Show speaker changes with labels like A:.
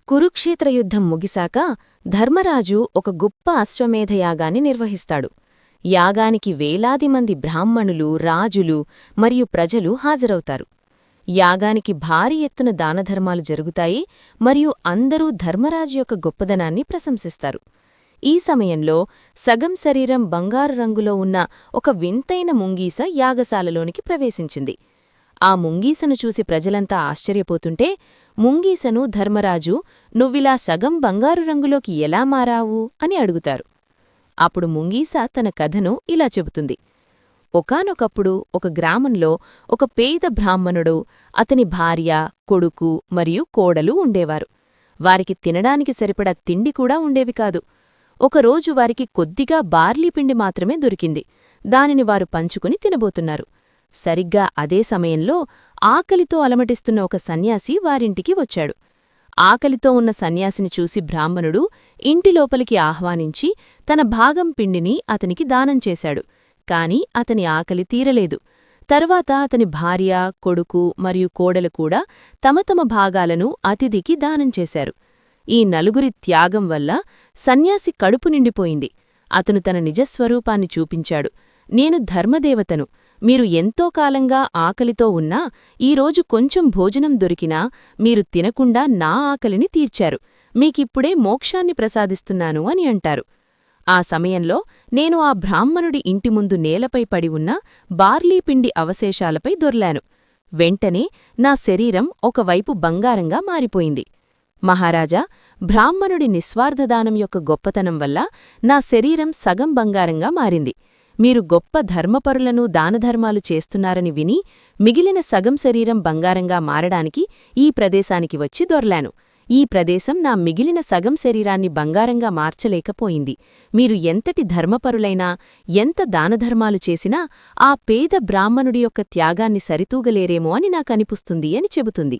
A: కురుక్షేత్ర యుద్ధం ముగిశాక ధర్మరాజు ఒక గొప్ప అశ్వమేధయాగాన్ని నిర్వహిస్తాడు. యాగానికి వేలాది మంది బ్రాహ్మణులు, రాజులు మరియు ప్రజలు హాజరవుతారు. యాగానికి భారీ ఎత్తున దానధర్మాలు జరుగుతాయి మరియు అందరూ ధర్మరాజు యొక్క గొప్పదనాన్ని ప్రశంసిస్తారు. ఈ సమయంలో సగం శరీరం బంగారు రంగులో ఉన్న ఒక వింతైన ముంగీస యాగశాలలోనికి ప్రవేశించింది. ఆ ముంగీసను చూసి ప్రజలంతా ఆశ్చర్యపోతుంటే ముంగీసను ధర్మరాజు నువ్విలా సగం బంగారు రంగులోకి ఎలా మారావు అని అడుగుతారు. అప్పుడు ముంగీస తన కథను ఇలా చెబుతుంది. ఒకానొకప్పుడు ఒక గ్రామంలో ఒక పేద బ్రాహ్మణుడు, అతని భార్య, కొడుకు మరియు కోడలు ఉండేవారు. వారికి తినడానికి సరిపడా తిండి కూడా ఉండేవి కాదు. ఒకరోజు వారికి కొద్దిగా బార్లీ పిండి మాత్రమే దొరికింది. దానిని వారు పంచుకుని తినబోతున్నారు. సరిగ్గా అదే సమయంలో ఆకలితో అలమటిస్తున్న ఒక సన్యాసి వారింటికి వచ్చాడు. ఆకలితో ఉన్న సన్యాసిని చూసి బ్రాహ్మణుడు ఇంటి లోపలికి ఆహ్వానించి తన భాగం పిండిని అతనికి దానం చేశాడు. కాని అతని ఆకలి తీరలేదు. తరువాత అతని భార్య, కొడుకు మరియు కోడలు కూడా తమ తమ భాగాలను అతిథికి దానం చేశారు. ఈ నలుగురి త్యాగం వల్ల సన్యాసి కడుపు నిండిపోయింది. అతను తన నిజస్వరూపాన్ని చూపించాడు. నేను ధర్మదేవతను. మీరు ఎంతో కాలంగా ఆకలితో ఉన్నా ఈరోజు కొంచెం భోజనం దొరికినా మీరు తినకుండా నా ఆకలిని తీర్చారు. మీకిప్పుడే మోక్షాన్ని ప్రసాదిస్తున్నాను అని అంటారు. ఆ సమయంలో నేను ఆ బ్రాహ్మణుడి ఇంటి ముందు నేలపై పడి ఉన్న బార్లీపిండి అవశేషాలపై దొర్లాను. వెంటనే నా శరీరం ఒకవైపు బంగారంగా మారిపోయింది. మహారాజా, బ్రాహ్మణుడి నిస్వార్థదానం యొక్క గొప్పతనం వల్ల నా శరీరం సగం బంగారంగా మారింది. మీరు గొప్ప ధర్మపరులను దానధర్మాలు చేస్తున్నారని విని మిగిలిన సగం శరీరం బంగారంగా మారడానికి ఈ ప్రదేశానికి వచ్చి దొర్లాను. ఈ ప్రదేశం నా మిగిలిన సగం శరీరాన్ని బంగారంగా మార్చలేకపోయింది. మీరు ఎంతటి ధర్మపరులైనా, ఎంత దానధర్మాలు చేసినా ఆ పేద బ్రాహ్మణుడి యొక్క త్యాగాన్ని సరితూగలేరేమో అని నాకనిపిస్తుంది అని చెబుతుంది.